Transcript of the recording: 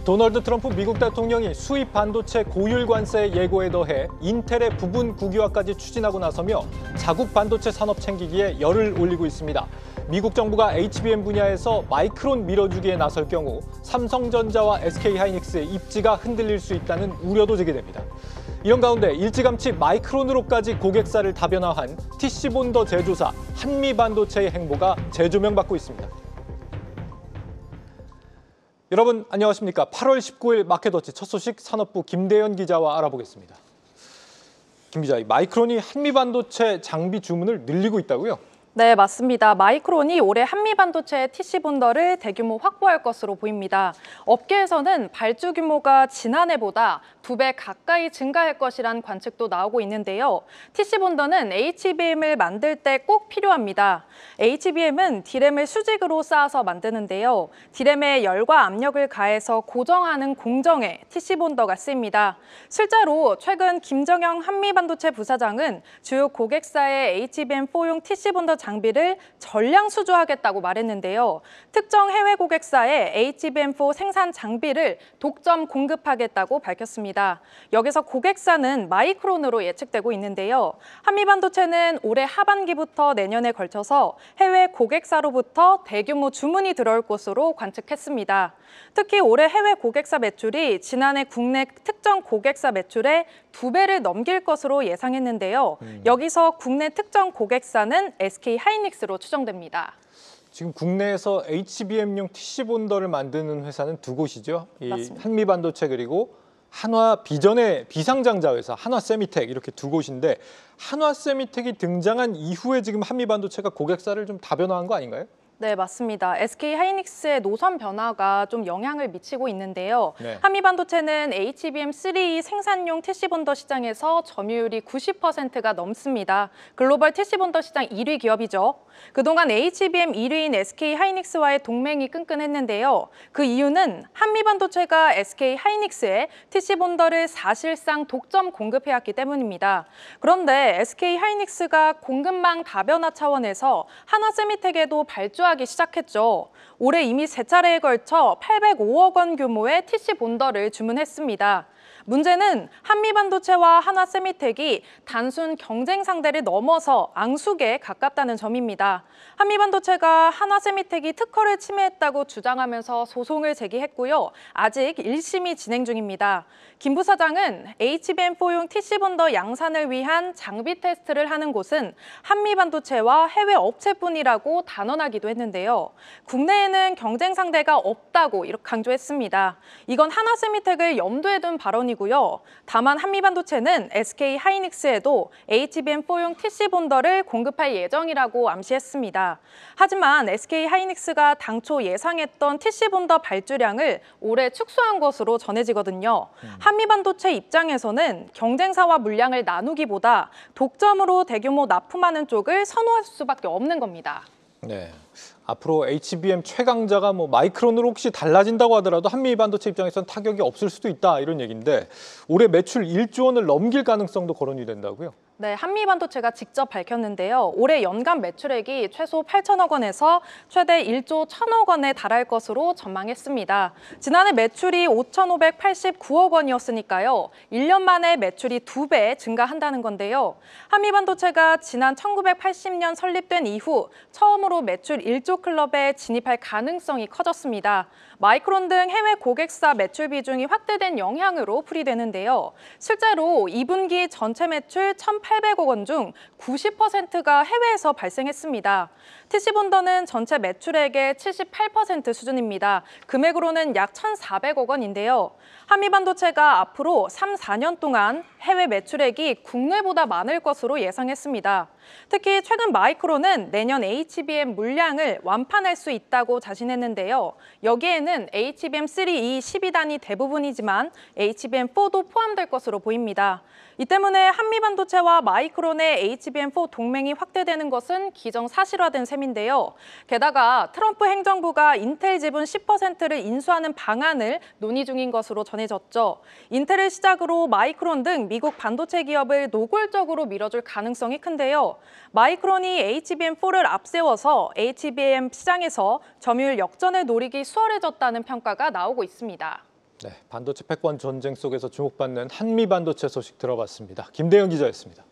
도널드 트럼프 미국 대통령이 수입 반도체 고율 관세 예고에 더해 인텔의 부분 국유화까지 추진하고 나서며 자국 반도체 산업 챙기기에 열을 올리고 있습니다. 미국 정부가 HBM 분야에서 마이크론 밀어주기에 나설 경우 삼성전자와 SK하이닉스의 입지가 흔들릴 수 있다는 우려도 제기됩니다. 이런 가운데 일찌감치 마이크론으로까지 고객사를 다변화한 TC본더 제조사 한미반도체의 행보가 재조명받고 있습니다. 여러분 안녕하십니까. 8월 19일 마켓워치 첫 소식 산업부 김대현 기자와 알아보겠습니다. 김 기자, 마이크론이 한미반도체 장비 주문을 늘리고 있다고요? 네, 맞습니다. 마이크론이 올해 한미반도체 TC본더를 대규모 확보할 것으로 보입니다. 업계에서는 발주 규모가 지난해보다 2배 가까이 증가할 것이란 관측도 나오고 있는데요. TC본더는 HBM을 만들 때 꼭 필요합니다. HBM은 D램을 수직으로 쌓아서 만드는데요. D램에 열과 압력을 가해서 고정하는 공정에 TC본더가 쓰입니다. 실제로 최근 김정영 한미반도체 부사장은 주요 고객사의 HBM4용 TC본더 장비를 전량 수주하겠다고 말했는데요. 특정 해외 고객사에 HBM4 생산 장비를 독점 공급하겠다고 밝혔습니다. 여기서 고객사는 마이크론으로 예측되고 있는데요. 한미반도체는 올해 하반기부터 내년에 걸쳐서 해외 고객사로부터 대규모 주문이 들어올 것으로 관측했습니다. 특히 올해 해외 고객사 매출이 지난해 국내 특정 고객사 매출의 2배를 넘길 것으로 예상했는데요. 여기서 국내 특정 고객사는 SK하이닉스로 추정됩니다. 지금 국내에서 HBM용 TC본더를 만드는 회사는 두 곳이죠. 맞습니다. 한미반도체 그리고 한화 비전의 비상장자 회사 한화세미텍 이렇게 두 곳인데 한화세미텍이 등장한 이후에 지금 한미반도체가 고객사를 좀 다변화한 거 아닌가요? 네, 맞습니다. SK하이닉스의 노선 변화가 좀 영향을 미치고 있는데요. 네. 한미반도체는 HBM3 생산용 TC본더 시장에서 점유율이 90%가 넘습니다. 글로벌 TC본더 시장 1위 기업이죠. 그동안 HBM 1위인 SK하이닉스와의 동맹이 끈끈했는데요. 그 이유는 한미반도체가 SK하이닉스에 TC본더를 사실상 독점 공급해왔기 때문입니다. 그런데 SK하이닉스가 공급망 다변화 차원에서 한화세미텍에도 발주하기 시작했죠. 올해 이미 3차례에 걸쳐 805억 원 규모의 TC본더를 주문했습니다. 문제는 한미반도체와 한화세미텍이 단순 경쟁 상대를 넘어서 앙숙에 가깝다는 점입니다. 한미반도체가 한화세미텍이 특허를 침해했다고 주장하면서 소송을 제기했고요. 아직 1심이 진행 중입니다. 김 부사장은 HBM4용 TC본더 양산을 위한 장비 테스트를 하는 곳은 한미반도체와 해외 업체뿐이라고 단언하기도 했는데요. 국내에는 경쟁 상대가 없다고 이렇게 강조했습니다. 이건 한화세미텍을 염두에 둔 발언이고요. 다만 한미반도체는 SK하이닉스에도 HBM4용 TC본더를 공급할 예정이라고 암시했습니다. 하지만 SK하이닉스가 당초 예상했던 TC본더 발주량을 올해 축소한 것으로 전해지거든요. 한미반도체 입장에서는 경쟁사와 물량을 나누기보다 독점으로 대규모 납품하는 쪽을 선호할 수밖에 없는 겁니다. 네. 앞으로 HBM 최강자가 마이크론으로 혹시 달라진다고 하더라도 한미반도체 입장에서는 타격이 없을 수도 있다 이런 얘기인데 올해 매출 1조 원을 넘길 가능성도 거론이 된다고요? 네, 한미반도체가 직접 밝혔는데요. 올해 연간 매출액이 최소 8천억 원에서 최대 1조 1천억 원에 달할 것으로 전망했습니다. 지난해 매출이 5,589억 원이었으니까요. 1년 만에 매출이 2배 증가한다는 건데요. 한미반도체가 지난 1980년 설립된 이후 처음으로 매출 1조 클럽에 진입할 가능성이 커졌습니다. 마이크론 등 해외 고객사 매출 비중이 확대된 영향으로 풀이되는데요. 실제로 2분기 전체 매출 1,800억 원 중 90%가 해외에서 발생했습니다. TC본더는 전체 매출액의 78% 수준입니다. 금액으로는 약 1,400억 원인데요. 한미반도체가 앞으로 3, 4년 동안 해외 매출액이 국내보다 많을 것으로 예상했습니다. 특히 최근 마이크론은 내년 HBM 물량을 완판할 수 있다고 자신했는데요. 여기에는 HBM3E 12단이 대부분이지만 HBM4도 포함될 것으로 보입니다. 이 때문에 한미반도체와 마이크론의 HBM4 동맹이 확대되는 것은 기정사실화된 셈인데요. 게다가 트럼프 행정부가 인텔 지분 10%를 인수하는 방안을 논의 중인 것으로 전해졌죠. 인텔을 시작으로 마이크론 등 미국 반도체 기업을 노골적으로 밀어줄 가능성이 큰데요. 마이크론이 HBM4를 앞세워서 HBM 시장에서 점유율 역전을 노리기 수월해졌다는 평가가 나오고 있습니다. 네, 반도체 패권 전쟁 속에서 주목받는 한미 반도체 소식 들어봤습니다. 김대영 기자였습니다.